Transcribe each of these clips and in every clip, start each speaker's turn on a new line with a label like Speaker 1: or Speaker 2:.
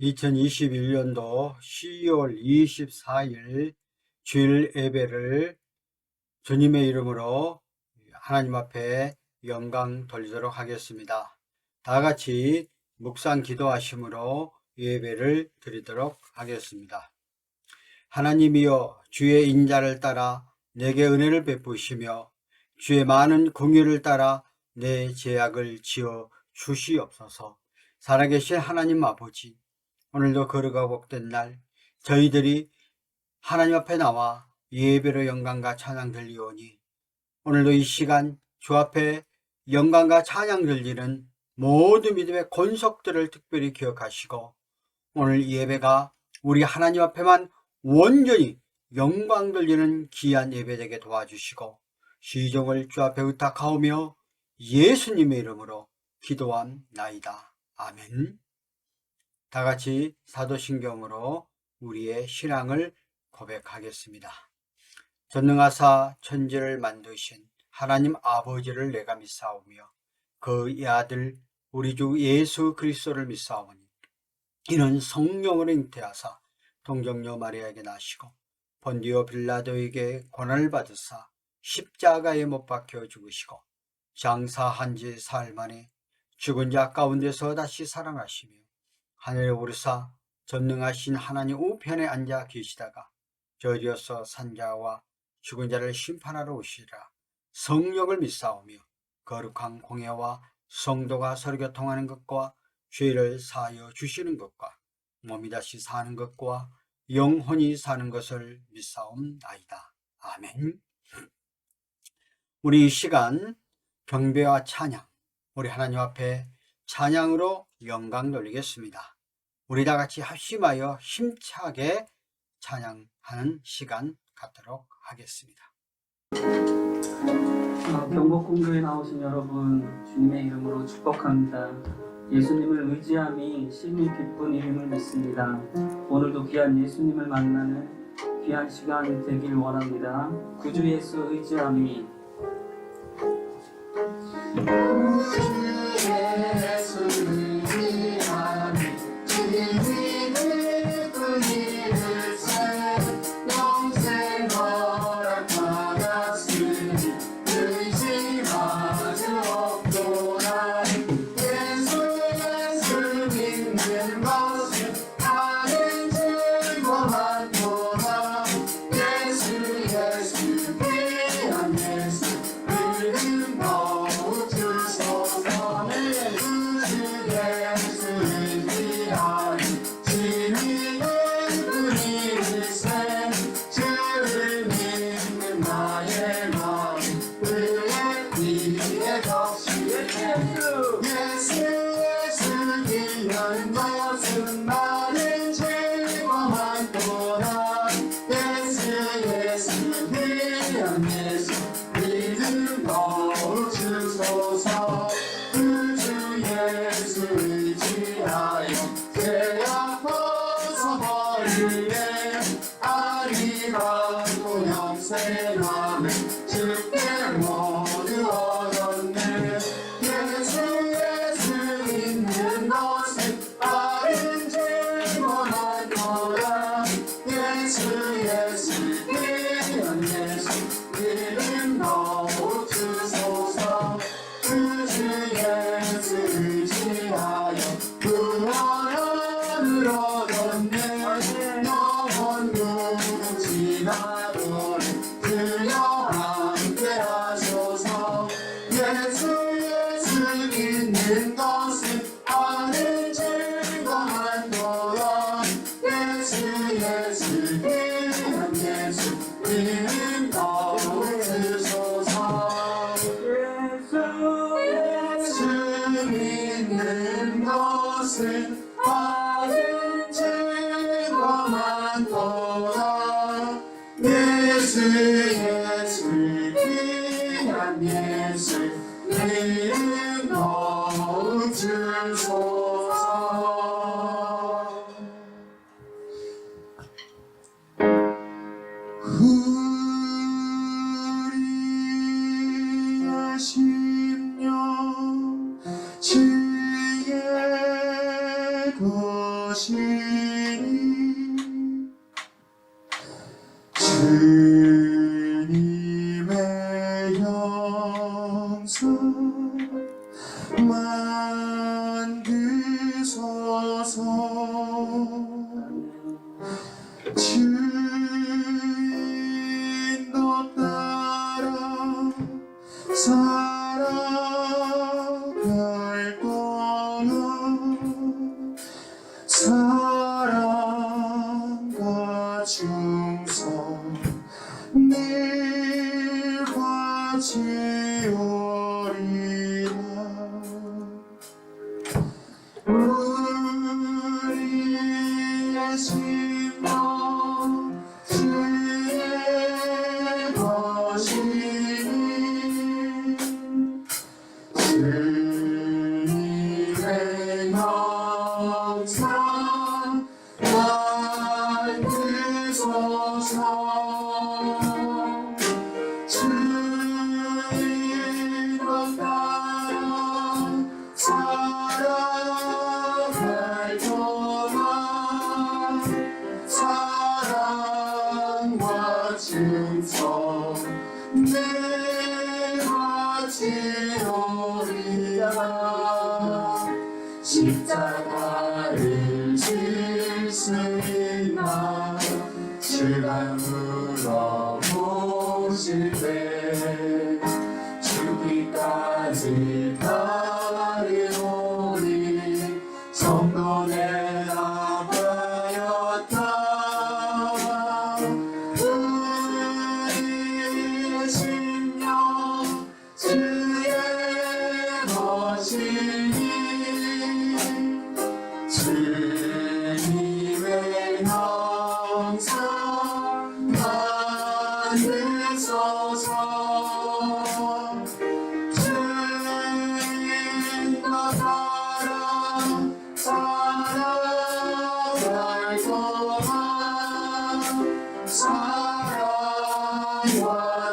Speaker 1: 2021년도 12월 24일 주일 예배를 주님의 이름으로 하나님 앞에 영광 돌리도록 하겠습니다. 다 같이 묵상 기도하심으로 예배를 드리도록 하겠습니다. 하나님이여, 주의 인자를 따라 내게 은혜를 베푸시며 주의 많은 공의를 따라 내 죄악을 지어 주시옵소서. 살아계신 하나님 아버지, 오늘도 거룩하고 복된 날, 저희들이 하나님 앞에 나와 예배로 영광과 찬양 들리오니 오늘도 이 시간 주 앞에 영광과 찬양 들리는 모든 믿음의 권속들을 특별히 기억하시고, 오늘 예배가 우리 하나님 앞에만 온전히 영광 들리는 귀한 예배되게 도와주시고, 시종을 주 앞에 의탁하오며 예수님의 이름으로 기도함나이다. 아멘. 다 같이 사도신경으로 우리의 신앙을 고백하겠습니다. 전능하사 천지를 만드신 하나님 아버지를 내가 믿사오며 그의 아들 우리 주 예수 그리스도를 믿사오니 이는 성령으로 잉태하사 동정녀 마리아에게 나시고 본디오 빌라도에게 고난을 받으사 십자가에 못 박혀 죽으시고 장사한 지 사흘 만에 죽은 자 가운데서 다시 살아나시며 하늘에 오르사 전능하신 하나님 우편에 앉아 계시다가 저리어서 산자와 죽은 자를 심판하러 오시리라. 성령을 믿사오며 거룩한 공예와 성도가 서로 교통하는 것과 죄를 사하여 주시는 것과 몸이 다시 사는 것과 영혼이 사는 것을 믿사옵나이다. 아멘. 우리 이 시간 경배와 찬양, 우리 하나님 앞에 찬양으로 영광 돌리겠습니다. 우리 다 같이 합심하여 힘차게 찬양하는 시간 갖도록 하겠습니다.
Speaker 2: 경복궁교에 나오신 여러분, 주님의 이름으로 축복합니다. 예수님을 의지함이 심히 기쁜 일임을 믿습니다. 오늘도 귀한 예수님을 만나는 귀한 시간 되길 원합니다. 구주 예수 의지함이
Speaker 3: 주의 도시 주님의 형상 만드소서. 주인도 따라 살아갈 동안 사랑과 충성 늘 가지오리라. 우리의 심령 주의 것이니 주님의 형상 만드소서. 주인도 따라 살아갈 동안 사랑과 충성 늘 가지오리라. 십자가를 질 수 있나 주가 물어보실 때 죽기까지 따르오니 성도 내나가였다. 우리의 심령 주의 것이니 주님의 형상 만드소서. 주인도 따라 살아갈 동안 사랑과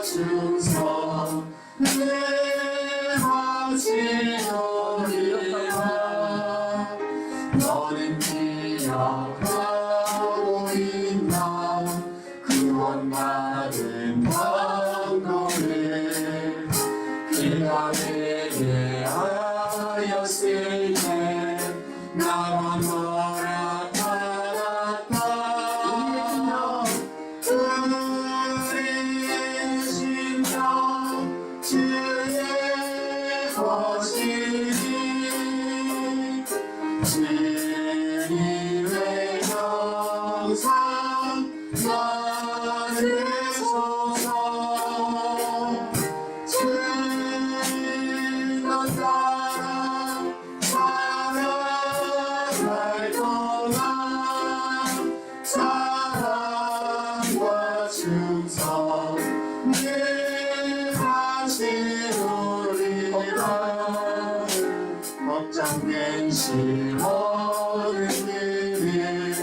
Speaker 3: 충성 늘 가지오리라. 너는 기억하고 있나 구원받은 방도를 그가 내게 하였을 때 나만 허락받았다. 우리의 심령 주의 것이니 주님의 형상 만드소서. 주인도 따라 살아갈 동안 사랑과 충성 늘 가지오리라. 걱정된 시험은 일이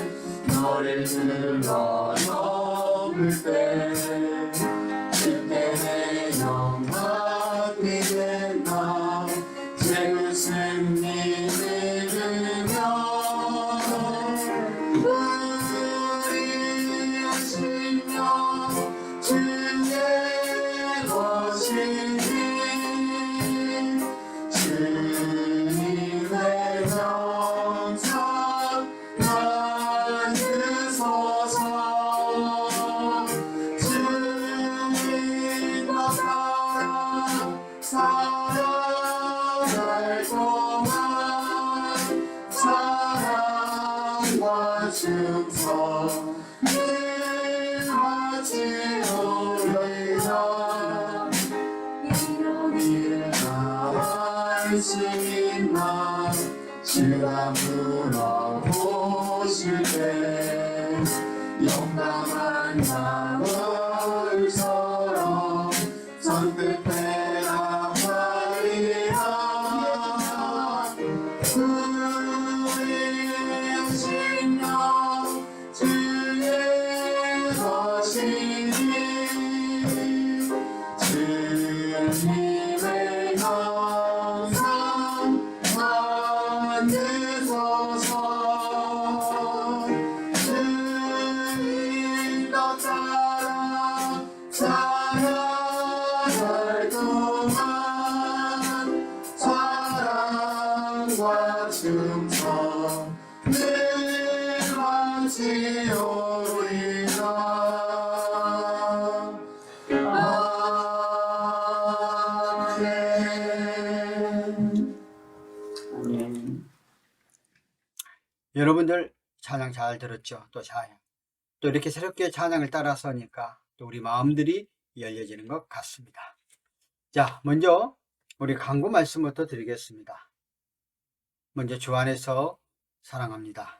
Speaker 3: 너를 들러 넘을 때 그때 내 영광이 된다. 제우슨 믿으며 우리의 심령 주의 것이니 주님의 형상 만드소서. 주인도 따라 살아갈 동안 사랑과 충성 늘 가지오리라. 이런 일을 할 수 있나 주가 물어보실 때 용감한 마음을 서로 선뜻해라 하리라. 우리의 심령 주의 것이니 주님의 형상 만드소서. 지오리라. 아멘.
Speaker 2: 아멘.
Speaker 1: 여러분들 찬양 잘 들었죠? 또 이렇게 새롭게 찬양을 따라서니까 또 우리 마음들이 열려지는 것 같습니다. 자, 먼저 우리 강구 말씀부터 드리겠습니다. 먼저 주 안에서 사랑합니다.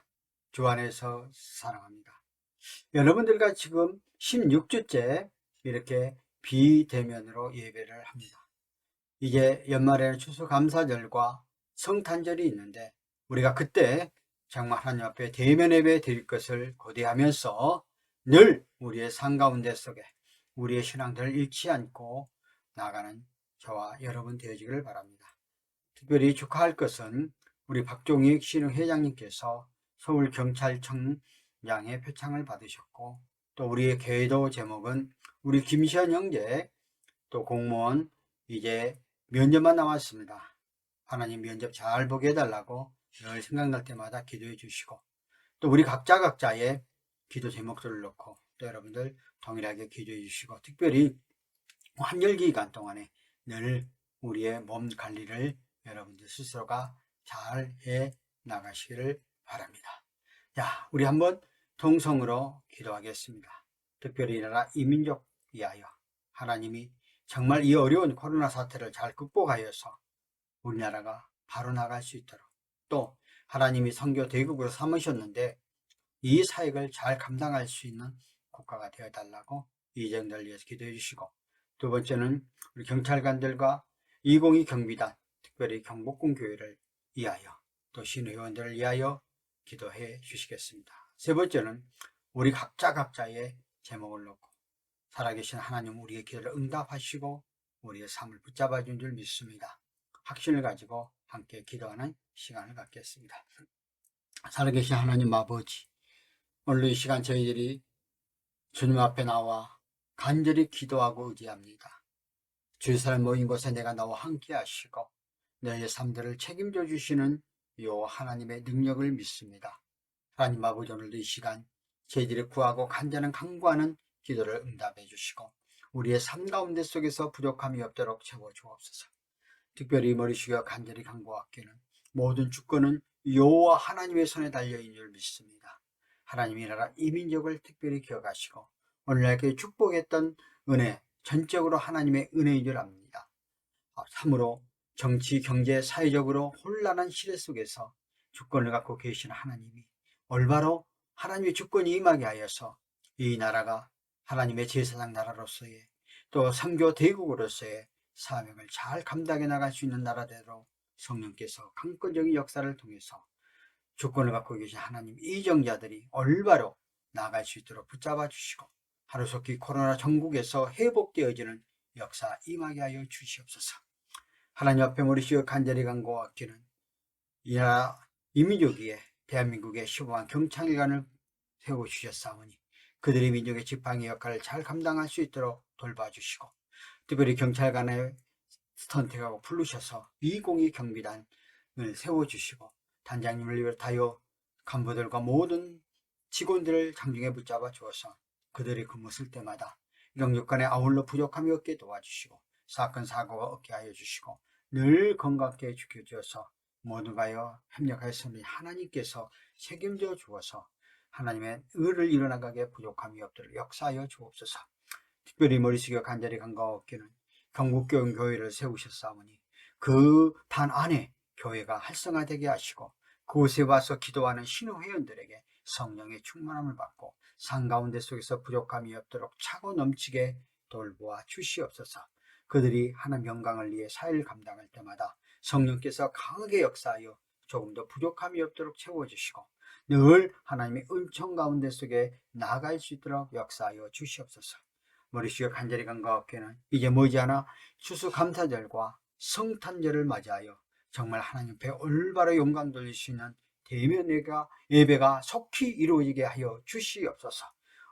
Speaker 1: 주 안에서 사랑합니다. 여러분들과 지금 16주째 이렇게 비대면으로 예배를 합니다. 이제 연말에는 추수감사절과 성탄절이 있는데 우리가 그때 정말 하나님 앞에 대면 예배 드릴 것을 고대하면서 늘 우리의 삶 가운데 속에 우리의 신앙들을 잃지 않고 나가는 저와 여러분 되어지기를 바랍니다. 특별히 축하할 것은 우리 박종익 신흥회장님께서 서울경찰청장의 표창을 받으셨고, 또 우리의 계도 제목은 우리 김시현 형제 또 공무원 이제 면접만 남았습니다. 하나님 면접 잘 보게 해달라고 늘 생각날 때마다 기도해 주시고, 또 우리 각자의 기도 제목들을 놓고 또 여러분들 동일하게 기도해 주시고, 특별히 환절 기간 동안에 늘 우리의 몸 관리를 여러분들 스스로가 잘 해 나가시기를 바랍니다. 자, 우리 한번 통성으로 기도하겠습니다. 특별히 이 나라 이민족 위하여 하나님이 정말 이 어려운 코로나 사태를 잘 극복하여서 우리나라가 바로 나갈 수 있도록, 또 하나님이 선교 대국으로 삼으셨는데 이 사역을 잘 감당할 수 있는 국가가 되어달라고 이정들 위해서 기도해 주시고, 두 번째는 우리 경찰관들과 202 경비단, 특별히 경복궁 교회를 위하여 또 신의원들을 위하여 기도해 주시겠습니다. 세 번째는 우리 각자의 제목을 놓고 살아계신 하나님 우리의 기도를 응답하시고 우리의 삶을 붙잡아 준 줄 믿습니다. 확신을 가지고 함께 기도하는 시간을 갖겠습니다. 살아계신 하나님 아버지, 오늘 이 시간 저희들이 주님 앞에 나와 간절히 기도하고 의지합니다. 주의 사람 모인 곳에 내가 나와 함께 하시고 너희의 삶들을 책임져 주시는 요 하나님의 능력을 믿습니다. 하나님 아버지, 오늘도 이 시간 저희들이 구하고 간절한 간구하는 기도를 응답해 주시고 우리의 삶 가운데 속에서 부족함이 없도록 채워 주옵소서. 특별히 머리 숙여 간절히 간구하기는 모든 주권은 여호와 하나님의 손에 달려있는 줄 믿습니다. 하나님이 나라 이민족을 특별히 기억하시고 오늘날께 축복했던 은혜, 전적으로 하나님의 은혜인 줄 압니다. 참으로 정치, 경제, 사회적으로 혼란한 시대 속에서 주권을 갖고 계신 하나님이 올바로 하나님의 주권이 임하게 하여서 이 나라가 하나님의 제사장 나라로서의 또 선교 대국으로서의 사명을 잘 감당해 나갈 수 있는 나라대로 성령께서 강권적인 역사를 통해서 주권을 갖고 계신 하나님 이정자들이 올바로 나아갈 수 있도록 붙잡아 주시고 하루속히 코로나 전국에서 회복되어지는 역사 임하게 하여 주시옵소서. 하나님 앞에 머리 숙여 간절히 간구하기는 이 나라 이민족 위에 대한민국의 15만 경찰관을 세워주셨사오니 그들이 민족의 지팡이 역할을 잘 감당할 수 있도록 돌봐주시고, 특별히 경찰관을 선택하고 부르셔서 202 경비단을 세워주시고 단장님을 비롯하여 간부들과 모든 직원들을 장중에 붙잡아 주어서 그들이 근무 쓸 때마다 영육간에 아울러 부족함이 없게 도와주시고 사건 사고가 없게 하여 주시고 늘 건강하게 지켜주어서 모두가요 협력하였으니 하나님께서 책임져 주어서 하나님의 의를 이뤄나가게 부족함이 없도록 역사하여 주옵소서. 특별히 머리 숙여 간절히 간구하옵기는 경북교회 교회를 세우셨사오니 그 단 안에 교회가 활성화되게 하시고 그곳에 와서 기도하는 신호회원들에게 성령의 충만함을 받고 산 가운데 속에서 부족함이 없도록 차고 넘치게 돌보아 주시옵소서. 그들이 하나님 영광을 위해 사회를 감당할 때마다 성령께서 강하게 역사하여 조금 더 부족함이 없도록 채워주시고 늘 하나님의 은총 가운데 속에 나아갈 수 있도록 역사하여 주시옵소서. 머리 숙여 간절히 간구하옵기는 이제 머지않아 추수감사절과 성탄절을 맞이하여 정말 하나님 앞에 올바로 영광 돌릴 수 있는 대면 예배가 속히 이루어지게 하여 주시옵소서.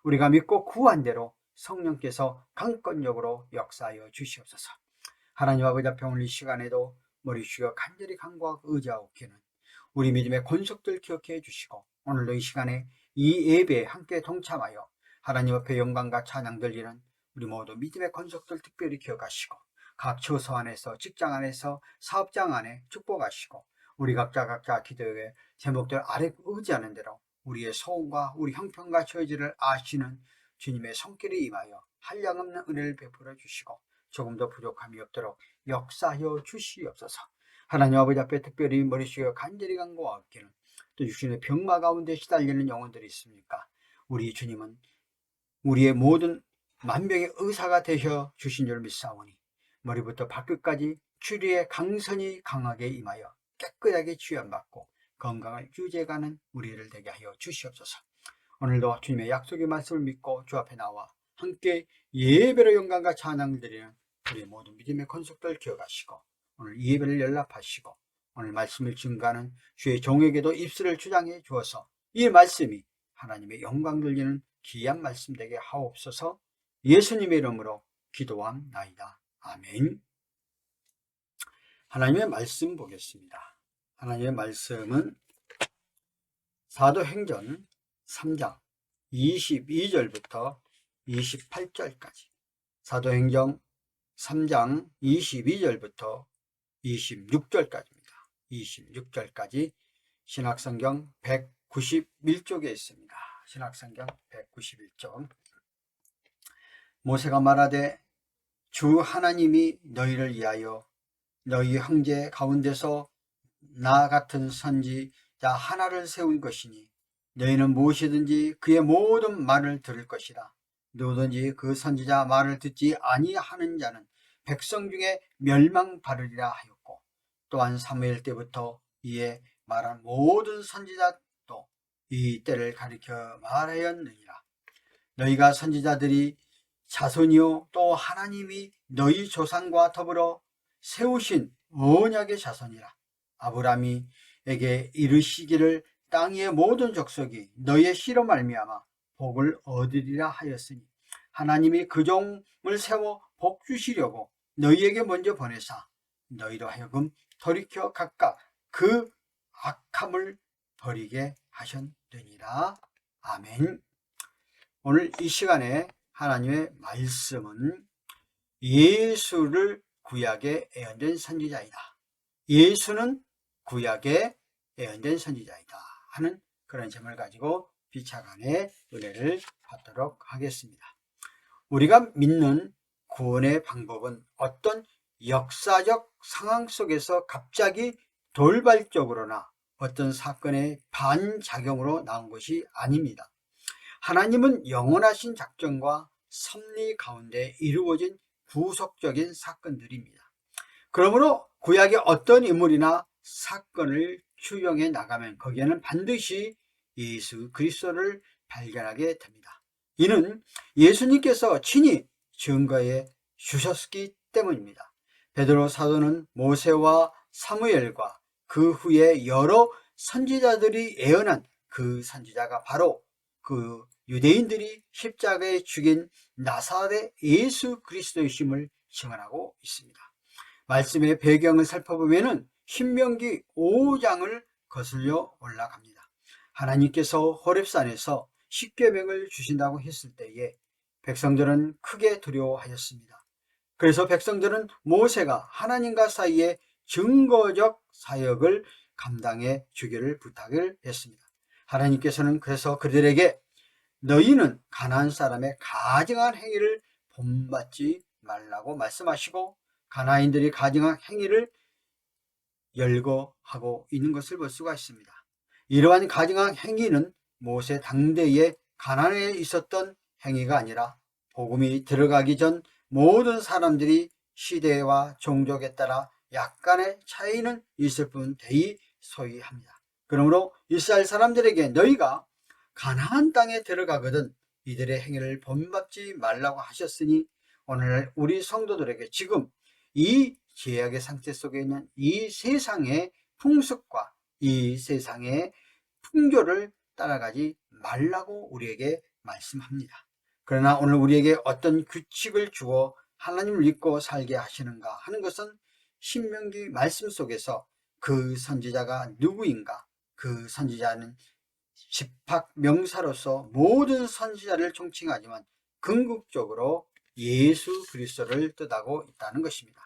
Speaker 1: 우리가 믿고 구한 대로 성령께서 강권적으로 역사하여 주시옵소서. 하나님 아버지 앞에 오늘 이 시간에도 머리 숙여 간절히 간구하고 의지하옵기는 우리 믿음의 권속들 기억해 주시고 오늘도 이 시간에 이 예배에 함께 동참하여 하나님 앞에 영광과 찬양 들리는 우리 모두 믿음의 권속들 특별히 기억하시고, 각 처소 안에서, 직장 안에서, 사업장 안에 축복하시고, 우리 각자 기도의 제목들 아래 의지하는 대로 우리의 소원과 우리 형편과 처지를 아시는 주님의 손길이 임하여 한량없는 은혜를 베풀어 주시고, 조금 더 부족함이 없도록 역사하여 주시옵소서. 하나님 아버지 앞에 특별히 머리 숙여 간절히 간구하옵기는, 또 육신의 병마 가운데 시달리는 영혼들이 있습니까? 우리 주님은 우리의 모든 만병의 의사가 되셔 주신 줄 믿사오니, 머리부터 발끝까지 주리의 강선이 강하게 임하여 깨끗하게 치유받고 건강을 유지해가는 우리를 되게 하여 주시옵소서. 오늘도 주님의 약속의 말씀을 믿고 주 앞에 나와 함께 예배로 영광과 찬양을 드리는 우리 모든 믿음의 권속들 기억하시고, 오늘 이 예배를 연락하시고, 오늘 말씀을 증거하는 주의 종에게도 입술을 주장해 주어서 이 말씀이 하나님의 영광 들리는 귀한 말씀 되게 하옵소서. 예수님의 이름으로 기도함나이다. 아멘. 하나님의 말씀 보겠습니다. 하나님의 말씀은 사도행전 3장 22절부터 28절까지, 사도행전 3장 22절부터 26절까지입니다. 26절까지 신약성경 191쪽에 있습니다. 신약성경 191쪽. 모세가 말하되 주 하나님이 너희를 위하여 너희 형제 가운데서 나 같은 선지자 하나를 세운 것이니, 너희는 무엇이든지 그의 모든 말을 들을 것이라. 누구든지 그 선지자 말을 듣지 아니하는 자는 백성 중에 멸망받으리라 하였고, 또한 사무엘 때부터 이에 말한 모든 선지자도 이 때를 가리켜 말하였느니라. 너희가 선지자들이 자손이요 또 하나님이 너희 조상과 더불어 세우신 언약의 자손이라. 아브라함에게 이르시기를 땅 위의 모든 족속이 너희의 씨로 말미암아 복을 얻으리라 하였으니, 하나님이 그 종을 세워 복 주시려고 너희에게 먼저 보내사 너희로 하여금 돌이켜 각각 그 악함을 버리게 하셨느니라. 아멘. 오늘 이 시간에 하나님의 말씀은 예수를 구약에 예언된 선지자이다, 예수는 구약에 예언된 선지자이다 하는 그런 점을 가지고 비차간의 은혜를 받도록 하겠습니다. 우리가 믿는 구원의 방법은 어떤 역사적 상황 속에서 갑자기 돌발적으로나 어떤 사건의 반작용으로 나온 것이 아닙니다. 하나님은 영원하신 작정과 섭리 가운데 이루어진 구속적인 사건들입니다. 그러므로 구약의 어떤 인물이나 사건을 추정해 나가면 거기에는 반드시 예수 그리스도를 발견하게 됩니다. 이는 예수님께서 친히 증거해 주셨기 때문입니다. 베드로 사도는 모세와 사무엘과 그 후에 여러 선지자들이 예언한 그 선지자가 바로 그 유대인들이 십자가에 죽인 나사렛 예수 그리스도이심을 증언하고 있습니다. 말씀의 배경을 살펴보면 신명기 5장을 거슬려 올라갑니다. 하나님께서 호렙산에서 십계명을 주신다고 했을 때에 백성들은 크게 두려워하였습니다. 그래서 백성들은 모세가 하나님과 사이에 증거적 사역을 감당해 주기를 부탁을 했습니다. 하나님께서는 그래서 그들에게 너희는 가나안 사람의 가증한 행위를 본받지 말라고 말씀하시고, 가나안인들이 가증한 행위를 열거하고 있는 것을 볼 수가 있습니다. 이러한 가증한 행위는 모세 당대에 가나안에 있었던 행위가 아니라 복음이 들어가기 전 모든 사람들이 시대와 종족에 따라 약간의 차이는 있을 뿐 대의소이합니다. 그러므로 이스라엘 사람들에게 너희가 가나안 땅에 들어가거든 이들의 행위를 본받지 말라고 하셨으니, 오늘 우리 성도들에게 지금 이 죄악의 상태 속에 있는 이 세상의 풍습과 이 세상의 풍조를 따라가지 말라고 우리에게 말씀합니다. 그러나 오늘 우리에게 어떤 규칙을 주어 하나님을 믿고 살게 하시는가 하는 것은 신명기 말씀 속에서 그 선지자가 누구인가, 그 선지자는 집합 명사로서 모든 선지자를 총칭하지만 궁극적으로 예수 그리스도를 뜻하고 있다는 것입니다.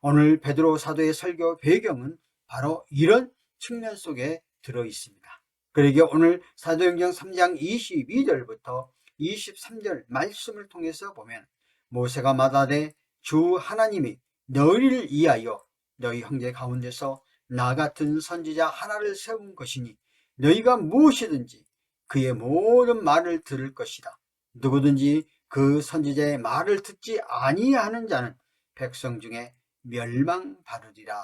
Speaker 1: 오늘 베드로 사도의 설교 배경은 바로 이런 측면 속에 들어 있습니다. 그러기에 오늘 사도행전 3장 22절부터 23절 말씀을 통해서 보면 모세가 마다되 주 하나님이 너희를 위하여 너희 형제 가운데서 나 같은 선지자 하나를 세운 것이니 너희가 무엇이든지 그의 모든 말을 들을 것이다. 누구든지 그 선지자의 말을 듣지 아니하는 자는 백성 중에 멸망받으리라.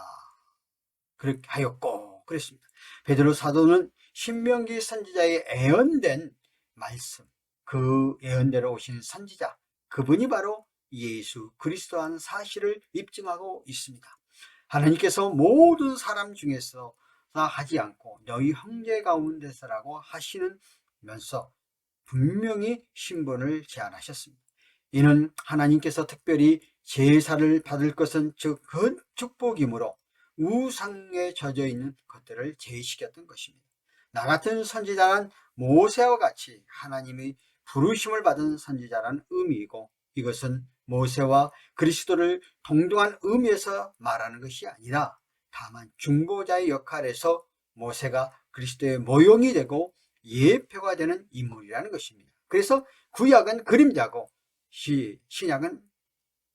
Speaker 1: 그렇게 하였고 그랬습니다. 베드로 사도는 신명기 선지자의 예언된 말씀, 그 예언대로 오신 선지자, 그분이 바로 예수 그리스도라는 사실을 입증하고 있습니다. 하나님께서 모든 사람 중에서 하지 않고 너희 형제 가운데서라고 하시면서 분명히 신분을 제안하셨습니다. 이는 하나님께서 특별히 제사를 받을 것은 즉 그 축복이므로 우상에 젖어 있는 것들을 제시켰던 것입니다. 나 같은 선지자는 모세와 같이 하나님의 부르심을 받은 선지자라는 의미이고, 이것은 모세와 그리스도를 동등한 의미에서 말하는 것이 아니라 다만 중보자의 역할에서 모세가 그리스도의 모형이 되고 예표가 되는 인물이라는 것입니다. 그래서 구약은 그림자고 신약은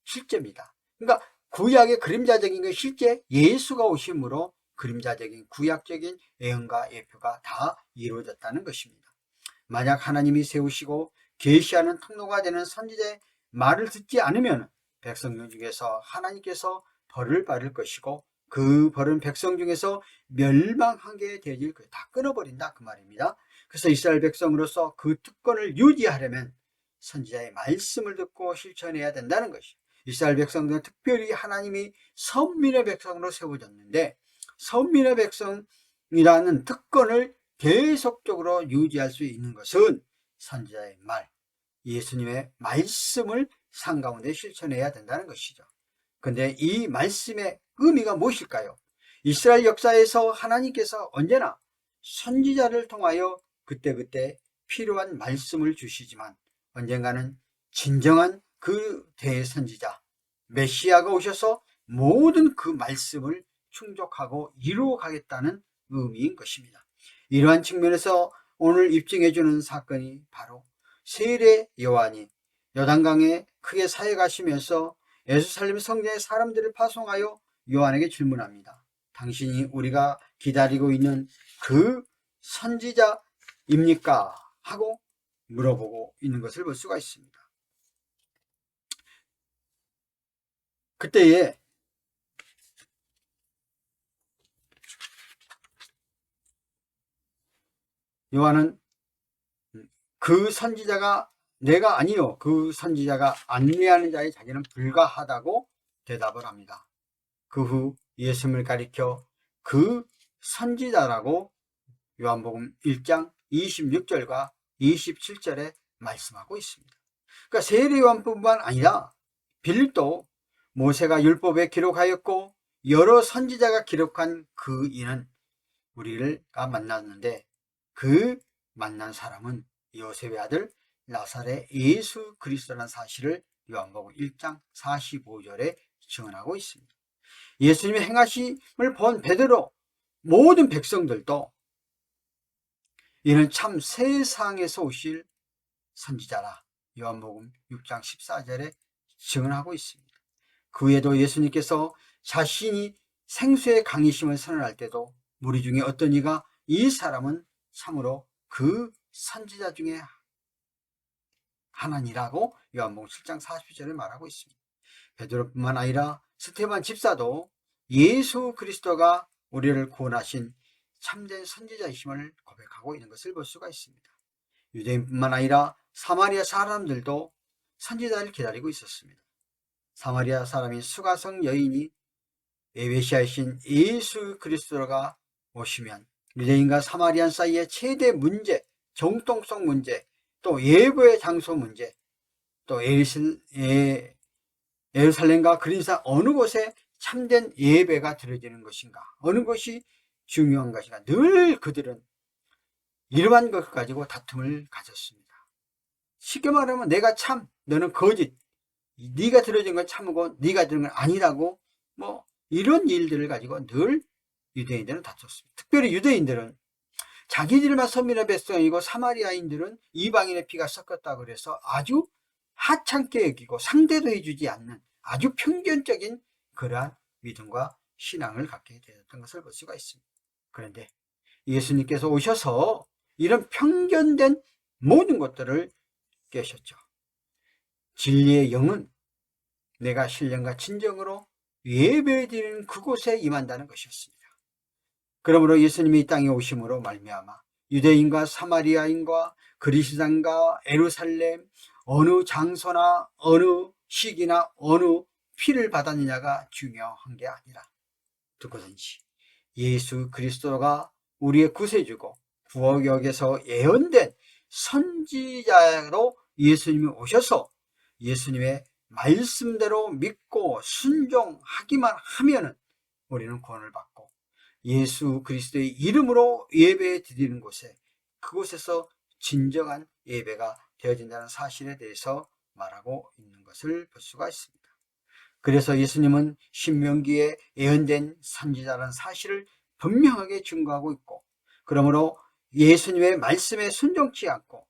Speaker 1: 실제입니다. 그러니까 구약의 그림자적인 건 실제 예수가 오심으로 그림자적인 구약적인 예언과 예표가 다 이루어졌다는 것입니다. 만약 하나님이 세우시고 계시하는 통로가 되는 선지자의 말을 듣지 않으면 백성 중에서 하나님께서 벌을 받을 것이고, 그 벌은 백성 중에서 멸망하게 되질 거예요. 다 끊어버린다 그 말입니다. 그래서 이스라엘 백성으로서 그 특권을 유지하려면 선지자의 말씀을 듣고 실천해야 된다는 것이에요. 이스라엘 백성들은 특별히 하나님이 선민의 백성으로 세워졌는데, 선민의 백성이라는 특권을 계속적으로 유지할 수 있는 것은 선지자의 말, 예수님의 말씀을 삶 가운데 실천해야 된다는 것이죠. 근데 이 말씀의 의미가 무엇일까요? 이스라엘 역사에서 하나님께서 언제나 선지자를 통하여 그때그때 필요한 말씀을 주시지만, 언젠가는 진정한 그 대선지자 메시아가 오셔서 모든 그 말씀을 충족하고 이루어 가겠다는 의미인 것입니다. 이러한 측면에서 오늘 입증해 주는 사건이 바로 세례 요한이 요단강에 크게 사역하시면서 예루살렘 성전에 사람들을 파송하여 요한에게 질문합니다. 당신이 우리가 기다리고 있는 그 선지자입니까? 하고 물어보고 있는 것을 볼 수가 있습니다. 그때에 요한은 그 선지자가 내가 아니요, 그 선지자가 안내하는 자에 자기는 불과하다고 대답을 합니다. 그 후 예수님을 가리켜 그 선지자라고 요한복음 1장 26절과 27절에 말씀하고 있습니다. 그러니까 세례 요한뿐만 아니라 빌립도 모세가 율법에 기록하였고 여러 선지자가 기록한 그 이는 우리가 만났는데, 그 만난 사람은 요셉의 아들 나사렛 예수 그리스도라는 사실을 요한복음 1장 45절에 증언하고 있습니다. 예수님의 행하심을 본 베드로, 모든 백성들도 이는 참 세상에서 오실 선지자라 요한복음 6장 14절에 증언하고 있습니다. 그 외에도 예수님께서 자신이 생수의 강이심을 선언할 때도 무리 중에 어떤 이가 이 사람은 참으로 그 선지자 중에 하나니라고 요한복음 7장 40절에 말하고 있습니다. 베드로뿐만 아니라 스데반 집사도 예수 그리스도가 우리를 구원하신 참된 선지자이심을 고백하고 있는 것을 볼 수가 있습니다. 유대인뿐만 아니라 사마리아 사람들도 선지자를 기다리고 있었습니다. 사마리아 사람인 수가성 여인이 메시아이신 예수 그리스도가 오시면 유대인과 사마리안 사이의 최대 문제, 정통성 문제, 또 예배의 장소 문제, 또 예루살렘과 그린사 어느 곳에 참된 예배가 드려지는 것인가, 어느 것이 중요한 것인가, 늘 그들은 이러한 것 가지고 다툼을 가졌습니다. 쉽게 말하면 내가 참, 너는 거짓, 네가 들어준 건 참이고 네가 들은 건 아니라고, 뭐 이런 일들을 가지고 늘 유대인들은 다퉜습니다. 특별히 유대인들은 자기들만 선민의 백성이고 사마리아인들은 이방인의 피가 섞였다고 그래서 아주 하찮게 여기고 상대도 해주지 않는 아주 편견적인 그러한 믿음과 신앙을 갖게 되었던 것을 볼 수가 있습니다. 그런데 예수님께서 오셔서 이런 편견된 모든 것들을 깨셨죠. 진리의 영은 내가 신령과 진정으로 예배드리는 그곳에 임한다는 것이었습니다. 그러므로 예수님이 이 땅에 오심으로 말미암아 유대인과 사마리아인과 그리스도인과 예루살렘 어느 장소나 어느 시기나 어느 피를 받았느냐가 중요한 게 아니라 누구든지 예수 그리스도가 우리의 구세주고 구약에서 예언된 선지자로 예수님이 오셔서 예수님의 말씀대로 믿고 순종하기만 하면은 우리는 구원을 받고 예수 그리스도의 이름으로 예배 드리는 곳에 그곳에서 진정한 예배가 되어진다는 사실에 대해서 말하고 있는 것을 볼 수가 있습니다. 그래서 예수님은 신명기에 예언된 선지자라는 사실을 분명하게 증거하고 있고, 그러므로 예수님의 말씀에 순종치 않고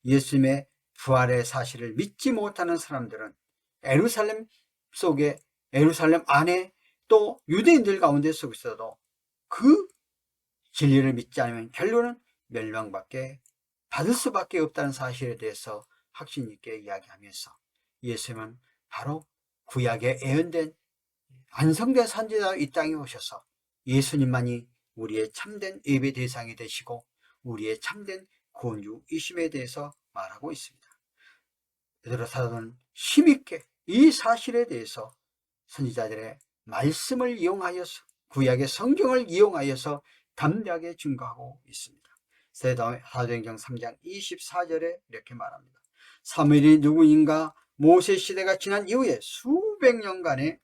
Speaker 1: 예수님의 부활의 사실을 믿지 못하는 사람들은 예루살렘 속에, 예루살렘 안에 또 유대인들 가운데 속에서도 그 진리를 믿지 않으면 결론은 멸망밖에 받을 수밖에 없다는 사실에 대해서 확신 있게 이야기하면서 예수님은 바로 구약에 예언된 완성된 선지자로 이 땅에 오셔서 예수님만이 우리의 참된 예배 대상이 되시고 우리의 참된 구원주이심에 대해서 말하고 있습니다. 베드로 사도는 힘있게 이 사실에 대해서 선지자들의 말씀을 이용하여서 구약의 성경을 이용하여서 담대하게 증거하고 있습니다. 사도행전 3장 24절에 이렇게 말합니다. 사무엘이 누구인가? 모세 시대가 지난 이후에 수백 년간의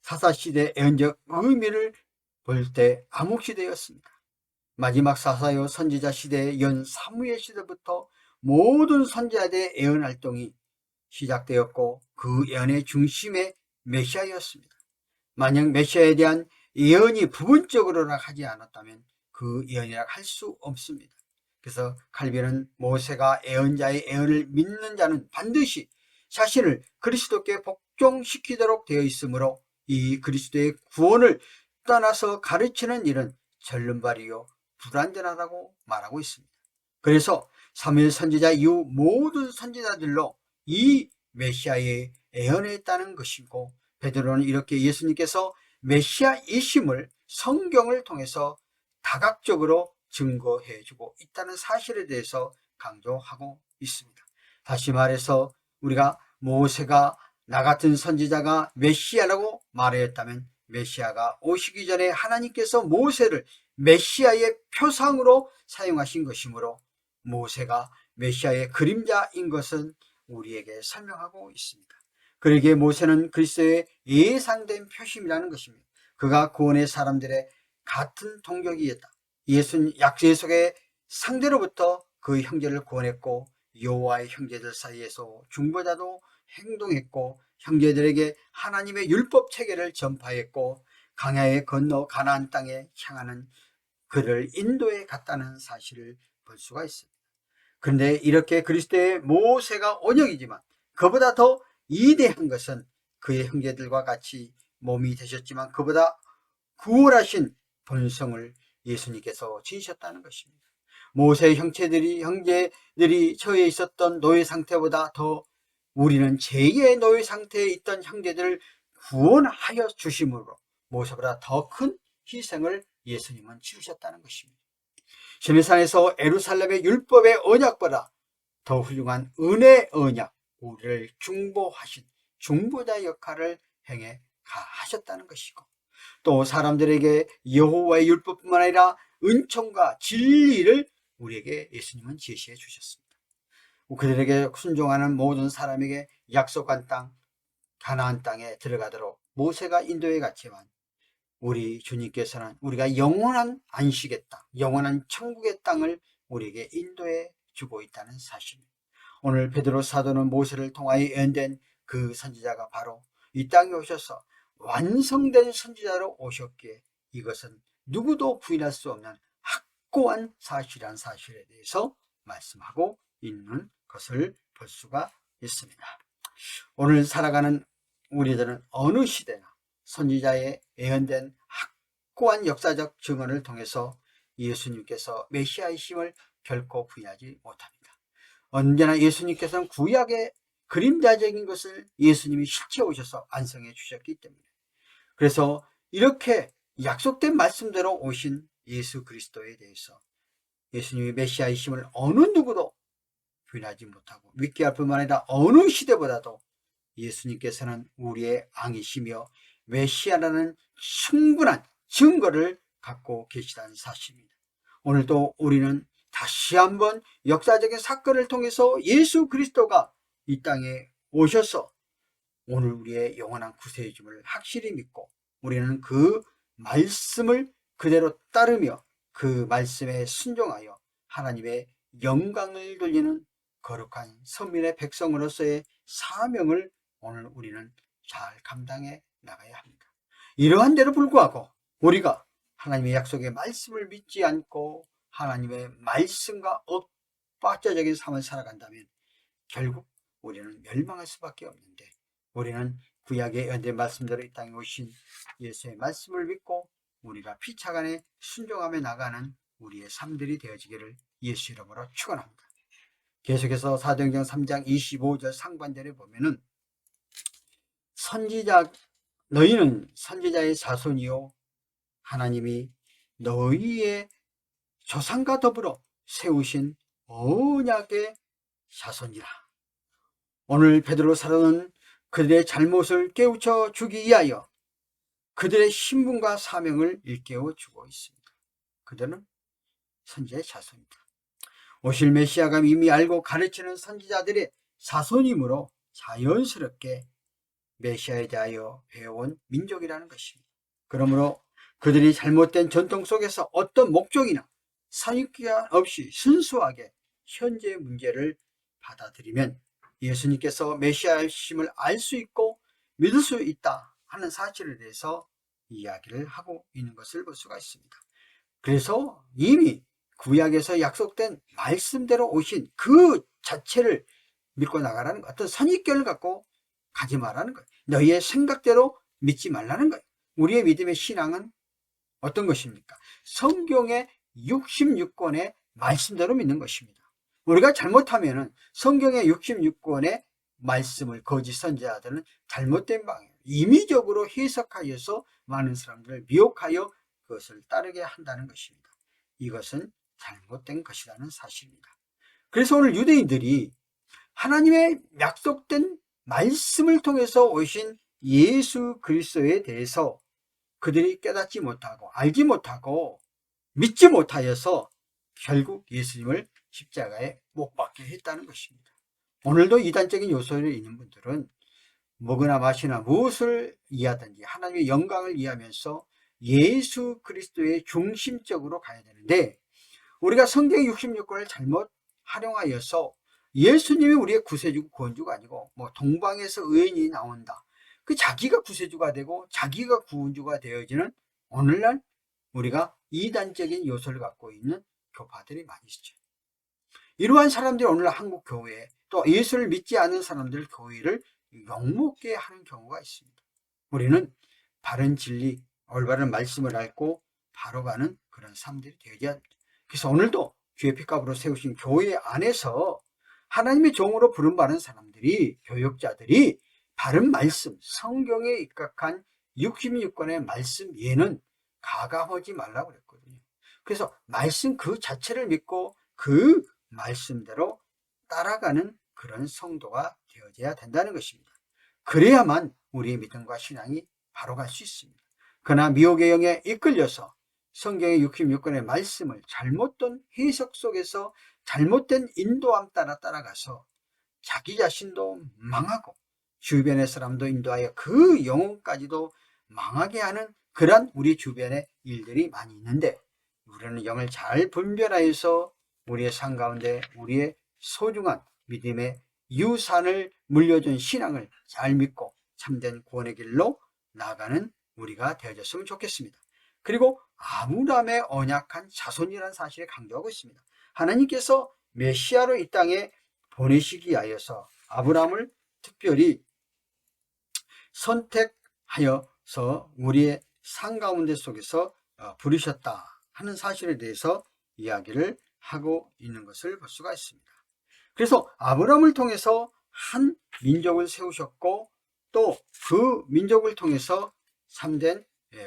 Speaker 1: 사사시대의 예언적 의미를 볼 때 암흑시대였습니다. 마지막 사사요 선지자 시대의 연 사무엘 시대부터 모든 선지자들의 예언 활동이 시작되었고 그 예언의 중심에 메시아였습니다. 만약 메시아에 대한 예언이 부분적으로나 하지 않았다면 그 예언이라 할 수 없습니다. 그래서 칼빈은 모세가 예언자의 예언을 믿는 자는 반드시 자신을 그리스도께 복종시키도록 되어 있으므로 이 그리스도의 구원을 떠나서 가르치는 일은 절름발이요 불완전하다고 말하고 있습니다. 그래서 사무엘 선지자 이후 모든 선지자들로 이 메시아의 예언했다는 것이고 베드로는 이렇게 예수님께서 메시아이심을 성경을 통해서 다각적으로 증거해주고 있다는 사실에 대해서 강조하고 있습니다. 다시 말해서 우리가 모세가 나 같은 선지자가 메시아라고 말하였다면 메시아가 오시기 전에 하나님께서 모세를 메시아의 표상으로 사용하신 것이므로 모세가 메시아의 그림자인 것은 우리에게 설명하고 있습니다. 그러기에 모세는 그리스도의 예상된 표심이라는 것입니다. 그가 구원의 사람들의 같은 동족이었다. 약속의 상대로부터 그 형제를 구원했고 여호와의 형제들 사이에서 중보자도 행동했고 형제들에게 하나님의 율법 체계를 전파했고 강야에 건너 가나안 땅에 향하는 그를 인도해 갔다는 사실을 볼 수가 있습니다. 그런데 이렇게 그리스도의 모세가 언역이지만 그보다 더 위대한 것은 그의 형제들과 같이 몸이 되셨지만 그보다 구원하신 본성을 예수님께서 지니셨다는 것입니다. 모세의 형제들이 처해 있었던 노예 상태보다 더 우리는 제2의 노예 상태에 있던 형제들을 구원하여 주심으로 모세보다 더 큰 희생을 예수님은 치르셨다는 것입니다. 시내산에서 예루살렘의 율법의 언약보다 더 훌륭한 은혜의 언약, 우리를 중보하신 중보자 역할을 행해 가하셨다는 것이고 또 사람들에게 여호와의 율법뿐만 아니라 은총과 진리를 우리에게 예수님은 제시해 주셨습니다. 그들에게 순종하는 모든 사람에게 약속한 땅 가나안 땅에 들어가도록 모세가 인도해 갔지만 우리 주님께서는 우리가 영원한 안식의 땅, 영원한 천국의 땅을 우리에게 인도해 주고 있다는 사실입니다. 오늘 베드로 사도는 모세를 통하여 예언된 그 선지자가 바로 이 땅에 오셔서 완성된 선지자로 오셨기에 이것은 누구도 부인할 수 없는 확고한 사실이란 사실에 대해서 말씀하고 있는 것을 볼 수가 있습니다. 오늘 살아가는 우리들은 어느 시대나 선지자의 예언된 확고한 역사적 증언을 통해서 예수님께서 메시아이심을 결코 부인하지 못합니다. 언제나 예수님께서는 구약의 그림자적인 것을 예수님이 실제 오셔서 완성해 주셨기 때문에, 그래서 이렇게 약속된 말씀대로 오신 예수 그리스도에 대해서 예수님이 메시아이심을 어느 누구도 부인하지 못하고 믿게 할 뿐만 아니라 어느 시대보다도 예수님께서는 우리의 왕이시며 메시아라는 충분한 증거를 갖고 계시다는 사실입니다. 오늘도 우리는 다시 한번 역사적인 사건을 통해서 예수 그리스도가 이 땅에 오셔서 오늘 우리의 영원한 구세주임을 확실히 믿고 우리는 그 말씀을 그대로 따르며 그 말씀에 순종하여 하나님의 영광을 돌리는 거룩한 선민의 백성으로서의 사명을 오늘 우리는 잘 감당해 나가야 합니다. 이러한 데로 불구하고 우리가 하나님의 약속의 말씀을 믿지 않고 하나님의 말씀과 엇박자적인 삶을 살아간다면 결국 우리는 멸망할 수밖에 없는데, 우리는 구약의 예언된 말씀대로 이 땅에 오신 예수의 말씀을 믿고 우리가 피차간에 순종하며 나가는 우리의 삶들이 되어지기를 예수 이름으로 축원합니다. 계속해서 사도행전 3장 25절 상반절에 보면은 너희는 선지자의 자손이요 하나님이 너희의 조상과 더불어 세우신 언약의 자손이라. 오늘 베드로 사도는 그들의 잘못을 깨우쳐 주기 위하여 그들의 신분과 사명을 일깨워 주고 있습니다. 그들은 선지자의 자손입니다. 오실 메시아가 이미 알고 가르치는 선지자들의 자손이므로 자연스럽게 메시아에 대하여 배워온 민족이라는 것입니다. 그러므로 그들이 잘못된 전통 속에서 어떤 목적이나 선입견 없이 순수하게 현재의 문제를 받아들이면 예수님께서 메시아이심을 알 수 있고 믿을 수 있다 하는 사실에 대해서 이야기를 하고 있는 것을 볼 수가 있습니다. 그래서 이미 구약에서 약속된 말씀대로 오신 그 자체를 믿고 나가라는 어떤 선입견을 갖고 가지 말라는 거예요. 너희의 생각대로 믿지 말라는 거예요. 우리의 믿음의 신앙은 어떤 것입니까? 성경의 66권의 말씀대로 믿는 것입니다. 우리가 잘못하면은 성경의 66권의 말씀을 거짓 선지자들은 잘못된 방향, 임의적으로 해석하여서 많은 사람들을 미혹하여 그것을 따르게 한다는 것입니다. 이것은 잘못된 것이라는 사실입니다. 그래서 오늘 유대인들이 하나님의 약속된 말씀을 통해서 오신 예수 그리스도에 대해서 그들이 깨닫지 못하고 알지 못하고 믿지 못하여서 결국 예수님을 십자가에 못 박게 했다는 것입니다. 오늘도 이단적인 요소를 있는 분들은 먹으나 마시나 무엇을 이해하든지 하나님의 영광을 이해하면서 예수 그리스도의 중심적으로 가야 되는데, 우리가 성경 66권을 잘못 활용하여서 예수님이 우리의 구세주고 구원주가 아니고 동방에서 의인이 나온다, 그 자기가 구세주가 되고 자기가 구원주가 되어지는 오늘날 우리가 이단적인 요소를 갖고 있는 교파들이 많이 있죠. 이러한 사람들이 오늘날 한국 교회에 또 예수를 믿지 않는 사람들 교회를 욕먹게 하는 경우가 있습니다. 우리는 바른 진리, 올바른 말씀을 앓고 바로 가는 그런 사람들이 되어야 합니다. 그래서 오늘도 주의 피값으로 세우신 교회 안에서 하나님의 종으로 부름받은 사람들이, 교역자들이 바른 말씀, 성경에 입각한 66권의 말씀 외에는 가감하지 말라고 그랬거든요. 그래서 말씀 그 자체를 믿고 그 말씀대로 따라가는 그런 성도가 되어져야 된다는 것입니다. 그래야만 우리의 믿음과 신앙이 바로 갈 수 있습니다. 그러나 미혹의 영에 이끌려서 성경의 66권의 말씀을 잘못된 해석 속에서 잘못된 인도함 따라 따라가서 자기 자신도 망하고 주변의 사람도 인도하여 그 영혼까지도 망하게 하는 그런 우리 주변에 일들이 많이 있는데 우리는 영을 잘 분별하여서 우리의 삶 가운데 우리의 소중한 믿음의 유산을 물려준 신앙을 잘 믿고 참된 구원의 길로 나아가는 우리가 되어졌으면 좋겠습니다. 그리고 아브라함의 언약한 자손이라는 사실을 강조하고 있습니다. 하나님께서 메시아로 이 땅에 보내시기 위하여서 아브라함을 특별히 선택하여서 우리의 삶 가운데 속에서 부르셨다 하는 사실에 대해서 이야기를 하고 있는 것을 볼 수가 있습니다. 그래서 아브라함을 통해서 한 민족을 세우셨고 또 그 민족을 통해서 참된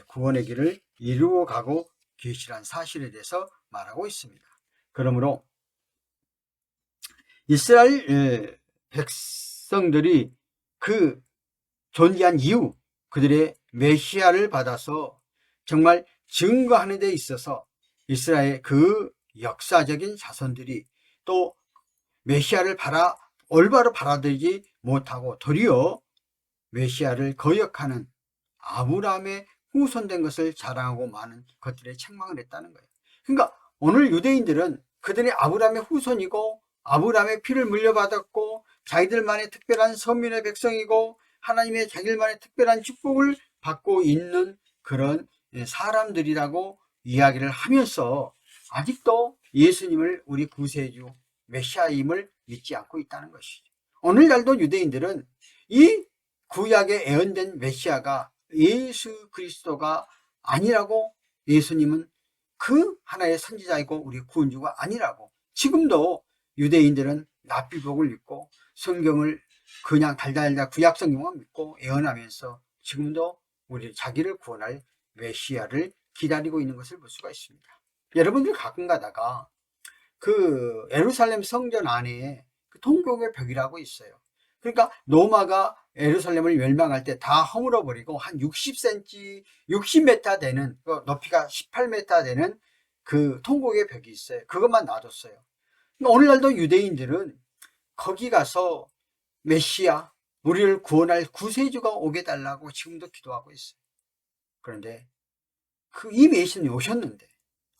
Speaker 1: 구원의 길을 이루어가고 계시란 사실에 대해서 말하고 있습니다. 그러므로 이스라엘 백성들이 그 존재한 이유, 그들의 메시아를 받아서 정말 증거하는 데 있어서 이스라엘 그 역사적인 자손들이 또 메시아를 올바로 받아들이지 못하고 도리어 메시아를 거역하는 아브라함의 후손된 것을 자랑하고 많은 것들에 책망을 했다는 거예요. 그러니까 오늘 유대인들은 그들이 아브라함의 후손이고 아브라함의 피를 물려받았고 자기들만의 특별한 선민의 백성이고 하나님의 자기들만의 특별한 축복을 받고 있는 그런 사람들이라고 이야기를 하면서 아직도 예수님을 우리 구세주 메시아임을 믿지 않고 있다는 것이죠. 오늘날도 유대인들은 이 구약에 예언된 메시아가 예수 그리스도가 아니라고, 예수님은 그 하나의 선지자이고 우리 구원주가 아니라고, 지금도 유대인들은 납비복을 믿고 성경을 그냥 달달달 구약 성경만 믿고 예언하면서 지금도 우리 자기를 구원할 메시아를 기다리고 있는 것을 볼 수가 있습니다. 여러분들 가끔 가다가 그 예루살렘 성전 안에 그 통곡의 벽이라고 있어요. 그러니까 로마가 예루살렘을 멸망할 때 다 허물어 버리고 한 60cm, 60m 되는, 높이가 18m 되는 그 통곡의 벽이 있어요. 그것만 놔뒀어요. 그러니까 오늘날도 유대인들은 거기 가서 메시아, 우리를 구원할 구세주가 오게 달라고 지금도 기도하고 있어요. 그런데 이 메시아는 오셨는데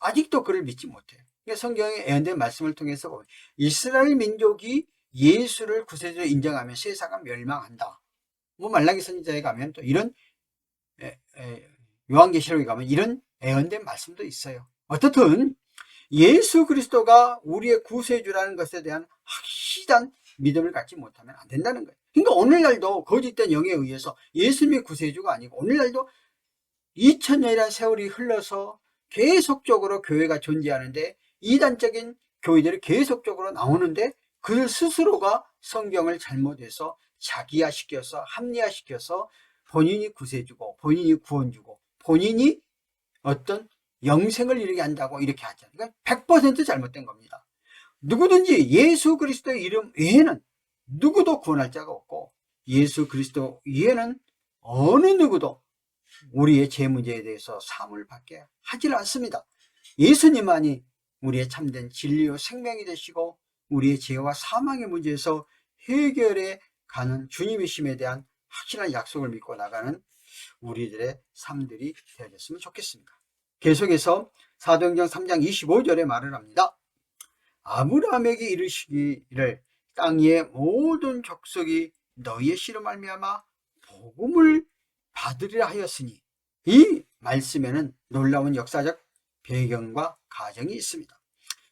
Speaker 1: 아직도 그를 믿지 못해요. 그러니까 성경의 예언된 말씀을 통해서 보면 이스라엘 민족이 예수를 구세주로 인정하면 세상은 멸망한다. 말라기 선지자에 가면 또 이런, 요한계시록에 가면 이런 예언된 말씀도 있어요. 어떻든 예수 그리스도가 우리의 구세주라는 것에 대한 확실한 믿음을 갖지 못하면 안 된다는 거예요. 그러니까 오늘날도 거짓된 영에 의해서 예수님의 구세주가 아니고 오늘날도 2000년이라는 세월이 흘러서 계속적으로 교회가 존재하는데 이단적인 교회들이 계속적으로 나오는데 그들 스스로가 성경을 잘못해서 자기화시켜서 합리화시켜서 본인이 구세주고 본인이 구원주고 본인이 어떤 영생을 이루게 한다고 이렇게 하잖아요. 그러니까 100% 잘못된 겁니다. 누구든지 예수 그리스도의 이름 외에는 누구도 구원할 자가 없고 예수 그리스도 외에는 어느 누구도 우리의 죄 문제에 대해서 사함을 받게 하질 않습니다. 예수님만이 우리의 참된 진리요 생명이 되시고 우리의 죄와 사망의 문제에서 해결해 가는 주님이심에 대한 확실한 약속을 믿고 나가는 우리들의 삶들이 되어졌으면 좋겠습니다. 계속해서 사도행전 3장 25절에 말을 합니다. 아브라함에게 이르시기를 땅 위의 모든 족속이 너희의 씨로 말미암아 복음을 받으리라 하였으니, 이 말씀에는 놀라운 역사적 배경과 가정이 있습니다.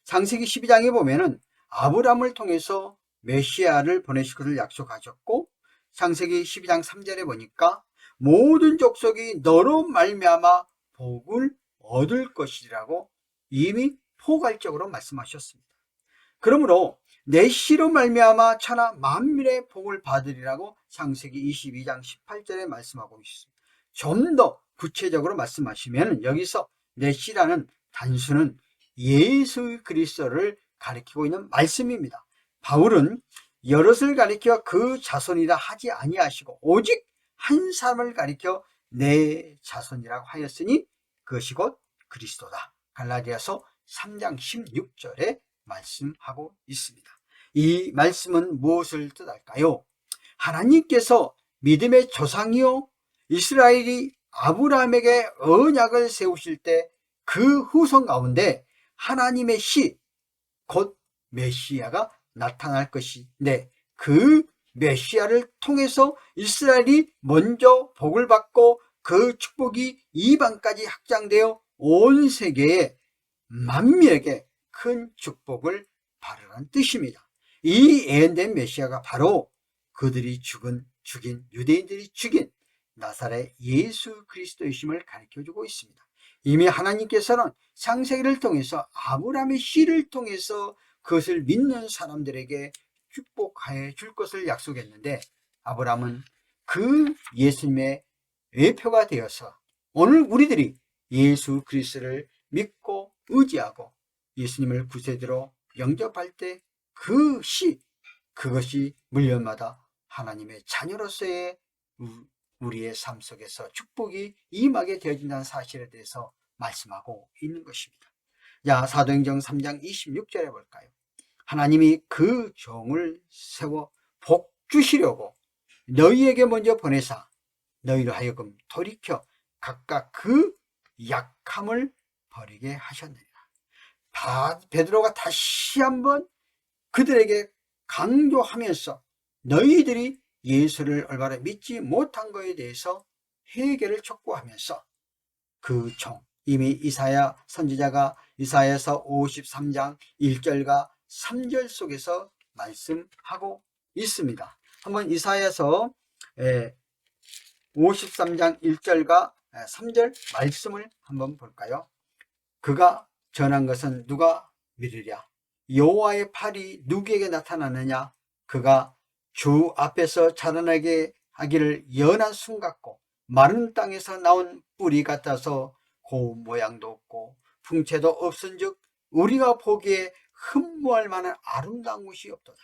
Speaker 1: 창세기 12장에 보면은 아브라함을 통해서 메시아를 보내실 것을 약속하셨고, 창세기 12장 3절에 보니까 모든 족속이 너로 말미암아 복을 얻을 것이라고 이미 포괄적으로 말씀하셨습니다. 그러므로 내 씨로 말미암아 천하 만민의 복을 받으리라고 창세기 22장 18절에 말씀하고 있습니다. 좀 더 구체적으로 말씀하시면 여기서 내 씨라는 단수는 예수 그리스도를 가리키고 있는 말씀입니다. 바울은 여럿을 가리켜 그 자손이라 하지 아니하시고 오직 한 사람을 가리켜 내 자손이라고 하였으니 그것이 곧 그리스도다. 갈라디아서 3장 16절에 말씀하고 있습니다. 이 말씀은 무엇을 뜻할까요? 하나님께서 믿음의 조상이요 이스라엘이 아브라함에게 언약을 세우실 때 그 후손 가운데 하나님의 씨, 곧 메시아가 나타날 것인데, 그 메시아를 통해서 이스라엘이 먼저 복을 받고 그 축복이 이방까지 확장되어 온 세계에 만민에게 큰 축복을 바라는 뜻입니다. 이 예언된 메시아가 바로 그들이 죽인 유대인들이 죽인 나사렛 예수 그리스도이심을 가르쳐주고 있습니다. 이미 하나님께서는 창세기를 통해서 아브라함의 씨를 통해서 그것을 믿는 사람들에게 축복하여 줄 것을 약속했는데, 아브라함은 그 예수님의 외표가 되어서 오늘 우리들이 예수 그리스도를 믿고 의지하고 예수님을 구세주로 영접할 때 그 씨, 그것이 물려마다 하나님의 자녀로서의 우리의 삶 속에서 축복이 임하게 되어진다는 사실에 대해서 말씀하고 있는 것입니다. 자, 사도행전 3장 26절에 볼까요? 하나님이 그 종을 세워 복 주시려고 너희에게 먼저 보내사 너희로 하여금 돌이켜 각각 그 약함을 버리게 하셨느니라. 베드로가 다시 한번 그들에게 강조하면서 너희들이 예수를 올바로 믿지 못한 것에 대해서 회개를 촉구하면서 그 종, 이미 이사야 선지자가 이사야서 53장 1절과 3절 속에서 말씀하고 있습니다. 한번 이사야서 53장 1절과 3절 말씀을 한번 볼까요? 그가 전한 것은 누가 믿으랴? 여호와의 팔이 누구에게 나타나느냐? 그가 주 앞에서 자라나게 하기를 연한 순 같고 마른 땅에서 나온 뿌리 같아서 고운 모양도 없고 풍채도 없은즉 우리가 보기에 흠모할 만한 아름다운 것이 없도다.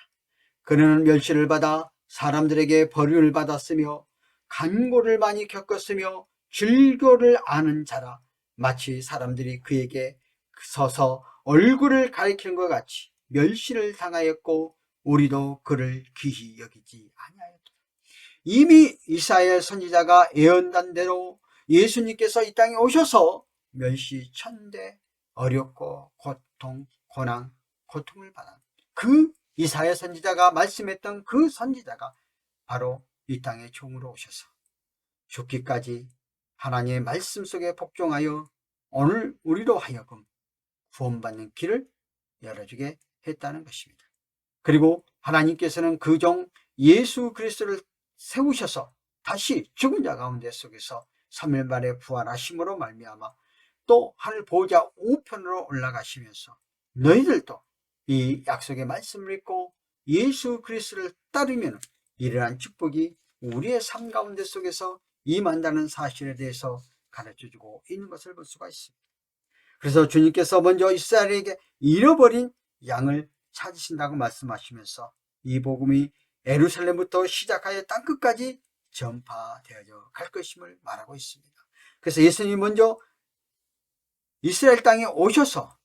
Speaker 1: 그는 멸시를 받아 사람들에게 버림을 받았으며 간고를 많이 겪었으며 질고를 아는 자라. 마치 사람들이 그에게 서서 얼굴을 가리키는 것 같이 멸시를 당하였고 우리도 그를 귀히 여기지 아니하였다. 이미 이사야 선지자가 예언한 대로 예수님께서 이 땅에 오셔서 멸시 천대 어렵고 고통 고난 고통을 받은 그 이사야 선지자가 말씀했던 그 선지자가 바로 이 땅에 종으로 오셔서 죽기까지 하나님의 말씀 속에 복종하여 오늘 우리로 하여금 구원받는 길을 열어주게 했다는 것입니다. 그리고 하나님께서는 그 종 예수 그리스도를 세우셔서 다시 죽은 자 가운데 속에서 3일 만에 부활하심으로 말미암아 또 하늘 보좌 우편으로 올라가시면서 너희들도 이 약속의 말씀을 믿고 예수 그리스도를 따르면 이러한 축복이 우리의 삶 가운데 속에서 임한다는 사실에 대해서 가르쳐주고 있는 것을 볼 수가 있습니다. 그래서 주님께서 먼저 이스라엘에게 잃어버린 양을 찾으신다고 말씀하시면서 이 복음이 예루살렘부터 시작하여 땅끝까지 전파되어져 갈 것임을 말하고 있습니다. 그래서 예수님이 먼저 이스라엘 땅에 오셔서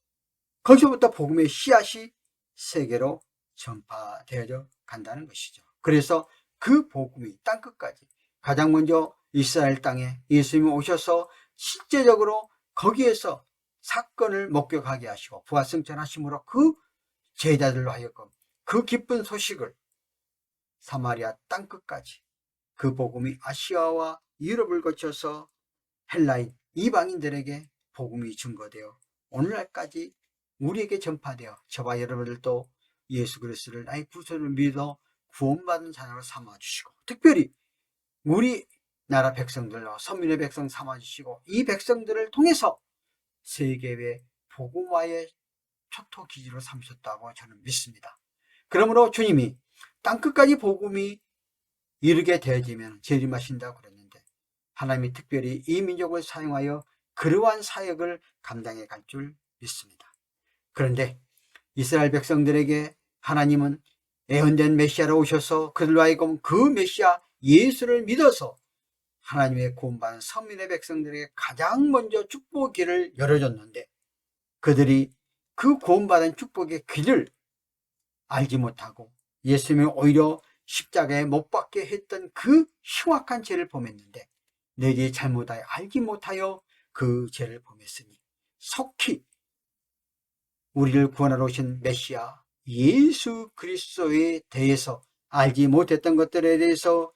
Speaker 1: 거기서부터 복음의 씨앗이 세계로 전파되어져 간다는 것이죠. 그래서 그 복음이 땅끝까지 가장 먼저 이스라엘 땅에 예수님이 오셔서 실제적으로 거기에서 사건을 목격하게 하시고 부활승천하심으로 그 제자들로 하여금 그 기쁜 소식을 사마리아 땅끝까지 그 복음이 아시아와 유럽을 거쳐서 헬라인 이방인들에게 복음이 증거되어 오늘날까지 우리에게 전파되어 저와 여러분들도 예수 그리스도를 나의 구세주로 믿어 구원받은 자녀로 삼아주시고 특별히 우리나라 백성들로 선민의 백성 삼아주시고 이 백성들을 통해서 세계의 복음화의 초토기지로 삼으셨다고 저는 믿습니다. 그러므로 주님이 땅끝까지 복음이 이르게 되어지면 재림하신다고 그랬는데 하나님이 특별히 이 민족을 사용하여 그러한 사역을 감당해 갈 줄 믿습니다. 그런데 이스라엘 백성들에게 하나님은 예언된 메시아로 오셔서 그들로 하여금 그 메시아 예수를 믿어서 하나님의 구원받은 선민의 백성들에게 가장 먼저 축복의 길을 열어줬는데 그들이 그 구원받은 축복의 길을 알지 못하고 예수님이 오히려 십자가에 못 박게 했던 그 흉악한 죄를 범했는데 너희들이 잘못하여 알지 못하여 그 죄를 범했으니 속히 우리를 구원하러 오신 메시아 예수 그리스도에 대해서 알지 못했던 것들에 대해서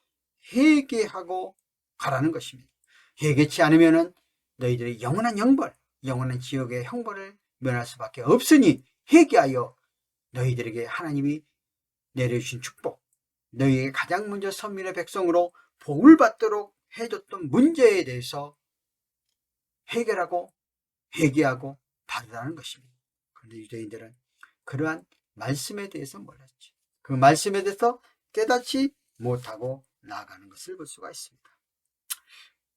Speaker 1: 회개하고 가라는 것입니다. 회개치 않으면 너희들이 영원한 형벌, 영원한 지옥의 형벌을 면할 수밖에 없으니 회개하여 너희들에게 하나님이 내려주신 축복, 너희에게 가장 먼저 선민의 백성으로 복을 받도록 해줬던 문제에 대해서 해결하고 회개하고 바르라는 것입니다. 그런데 유대인들은 그러한 말씀에 대해서 몰랐지. 그 말씀에 대해서 깨닫지 못하고 나아가는 것을 볼 수가 있습니다.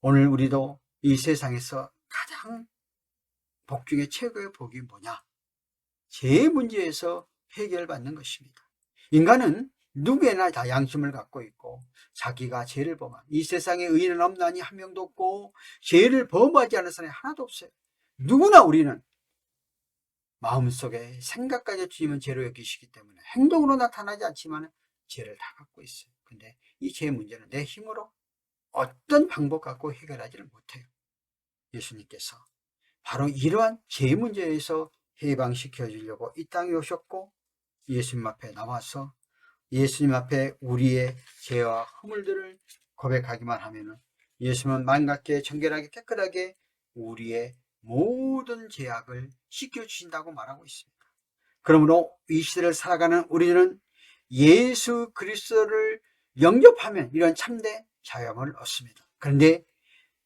Speaker 1: 오늘 우리도 이 세상에서 가장 복 중에 최고의 복이 뭐냐? 죄의 문제에서 해결받는 것입니다. 인간은 누구나 다 양심을 갖고 있고 자기가 죄를 범한 이 세상에 의인은 없나니 한 명도 없고 죄를 범하지 않은 사람이 하나도 없어요. 누구나 우리는 마음속에 생각까지 주님은 죄로 여기시기 때문에 행동으로 나타나지 않지만 죄를 다 갖고 있어요. 근데 이 죄의 문제는 내 힘으로 어떤 방법 갖고 해결하지를 못해요. 예수님께서 바로 이러한 죄의 문제에서 해방시켜 주려고 이 땅에 오셨고 예수님 앞에 나와서 예수님 앞에 우리의 죄와 허물들을 고백하기만 하면은 예수님은 맑게 정결하게 깨끗하게 우리의 모든 죄악을 씻겨주신다고 말하고 있습니다. 그러므로 이 시대를 살아가는 우리는 예수 그리스도를 영접하면 이런 참된 자유함을 얻습니다. 그런데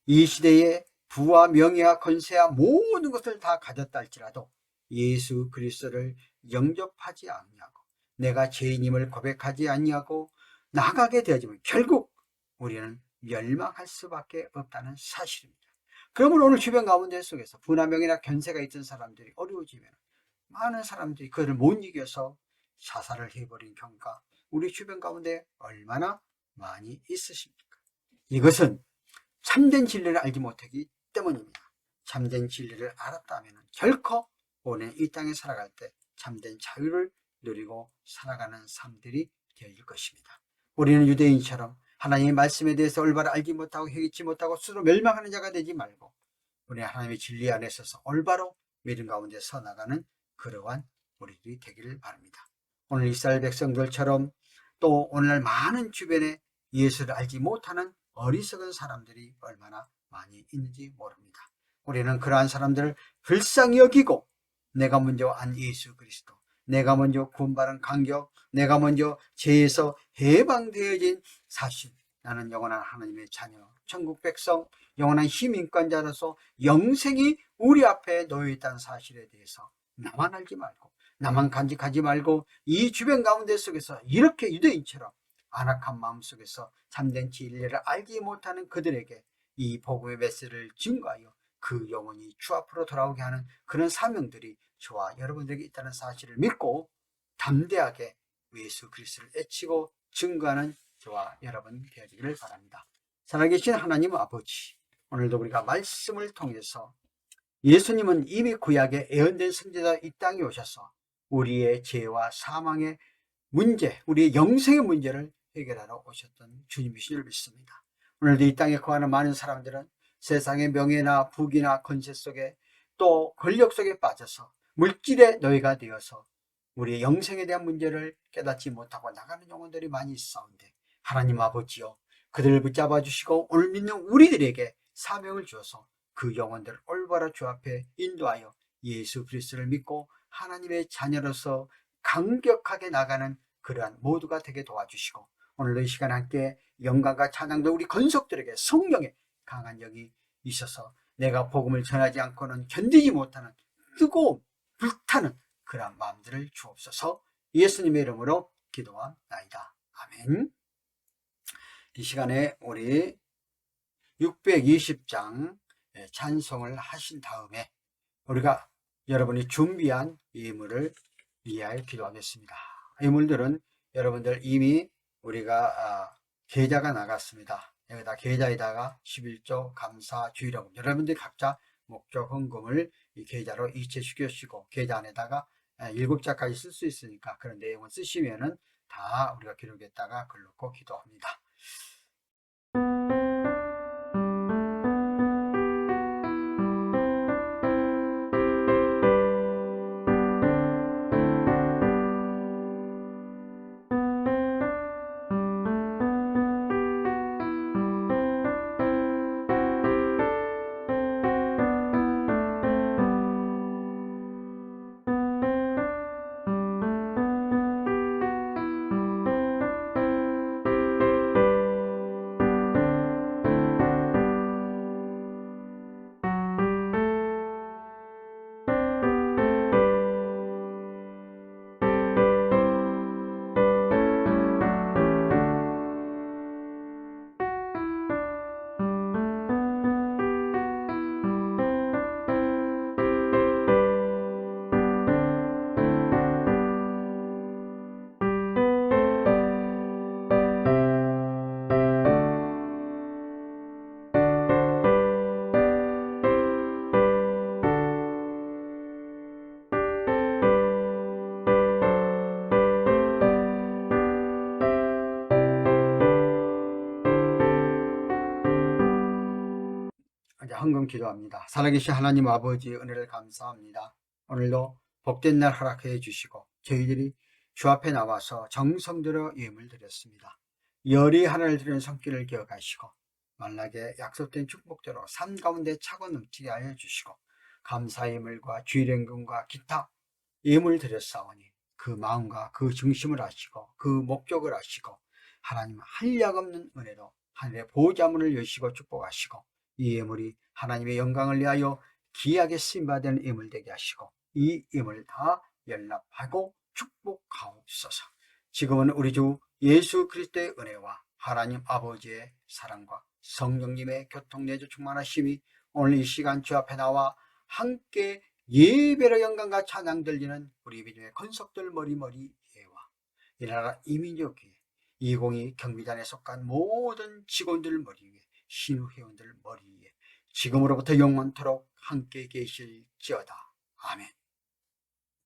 Speaker 1: 이 시대에 부와 명예와 권세와 모든 것을 다 가졌다 할지라도 예수 그리스도를 영접하지 않냐고 내가 죄인임을 고백하지 않냐고 나가게 되어지면 결국 우리는 멸망할 수밖에 없다는 사실입니다. 그러면 오늘 주변 가운데 속에서 부나 명예나 권세가 있던 사람들이 어려워지면 많은 사람들이 그를 못 이겨서 자살을 해버린 경우가 우리 주변 가운데 얼마나 많이 있으십니까? 이것은 참된 진리를 알지 못하기 때문입니다. 참된 진리를 알았다면 결코 오늘 이 땅에 살아갈 때 참된 자유를 누리고 살아가는 삶들이 되어질 것입니다. 우리는 유대인처럼 하나님의 말씀에 대해서 올바로 알지 못하고 회개치 못하고 스스로 멸망하는 자가 되지 말고 우리 하나님의 진리 안에 있어서 올바로 믿음 가운데 서나가는 그러한 우리들이 되기를 바랍니다. 오늘 이스라엘 백성들처럼 또 오늘날 많은 주변에 예수를 알지 못하는 어리석은 사람들이 얼마나 많이 있는지 모릅니다. 우리는 그러한 사람들을 불쌍히 여기고 내가 먼저 안 예수 그리스도, 내가 먼저 구원받은 간격, 내가 먼저 죄에서 해방되어진 사실, 나는 영원한 하나님의 자녀, 천국 백성, 영원한 시민권자로서 영생이 우리 앞에 놓여 있다는 사실에 대해서 나만 알지 말고 나만 간직하지 말고 이 주변 가운데 속에서 이렇게 유대인처럼 안악한 마음 속에서 참된 진리를 알지 못하는 그들에게 이 복음의 메시지를 증거하여 그 영혼이 주 앞으로 돌아오게 하는 그런 사명들이 저와 여러분들에게 있다는 사실을 믿고 담대하게 예수 그리스도를 애치고 증거하는 저와 여러분 되어지기를 바랍니다. 살아계신 하나님 아버지, 오늘도 우리가 말씀을 통해서 예수님은 이미 구약의 예언된 선지자 이 땅에 오셔서 우리의 죄와 사망의 문제, 우리의 영생의 문제를 해결하러 오셨던 주님이신 줄 믿습니다. 오늘도 이 땅에 거하는 많은 사람들은 세상의 명예나 부귀나 권세 속에 또 권력 속에 빠져서 물질의 노예가 되어서 우리의 영생에 대한 문제를 깨닫지 못하고 나가는 영혼들이 많이 있사온데 하나님 아버지여 그들을 붙잡아 주시고 오늘 믿는 우리들에게 사명을 주어서 그 영혼들을 올바로 주 앞에 인도하여 예수 그리스도를 믿고 하나님의 자녀로서 강력하게 나가는 그러한 모두가 되게 도와주시고 오늘도 이 시간 함께 영광과 찬양도 우리 건속들에게 성령의 강한 영이 있어서 내가 복음을 전하지 않고는 견디지 못하는 뜨거운 불타는 그러한 마음들을 주옵소서. 예수님의 이름으로 기도하나이다. 아멘. 이 시간에 우리 620장 찬송을 하신 다음에 우리가 여러분이 준비한 예물을 위하여 기도하겠습니다. 예물들은 여러분들 이미 우리가 계좌가 나갔습니다. 여기다 계좌에다가 11조 감사 주일금 여러분들이 각자 목적 헌금을 이 계좌로 이체시키시고 계좌 안에다가 7자까지 쓸 수 있으니까 그런 내용을 쓰시면은 다 우리가 기록했다가 글놓고 기도합니다. 한번 기도합니다. 살아계신 하나님 아버지의 은혜를 감사합니다. 오늘도 복된 날 허락해 주시고 저희들이 주 앞에 나와서 정성 들여 예물 드렸습니다. 열이 하나를 드리는 손길을 기억하시고 만락에 약속된 축복대로 삶 가운데 차고 넘치게 하여 주시고 감사의 예물과 주일행금과 기타 예물 드렸사오니 그 마음과 그 중심을 아시고 그 목적을 아시고 하나님 한량없는 은혜로 하늘의 보좌문을 여시고 축복하시고 이 예물이 하나님의 영광을 위하여 귀하게 쓰임받은 예물 되게 하시고 이 예물을 다 연락하고 축복하옵소서. 지금은 우리 주 예수 그리스도의 은혜와 하나님 아버지의 사랑과 성령님의 교통내주 충만하심이 오늘 이 시간 주 앞에 나와 함께 예배로 영광과 찬양 들리는 우리 믿음의 권속들 머리머리 예와 이 나라 이민족회 2022 경비단에 속한 모든 직원들 머리 위에 신우 회원들 머리 위에 지금으로부터 영원토록 함께 계실지어다. 아멘.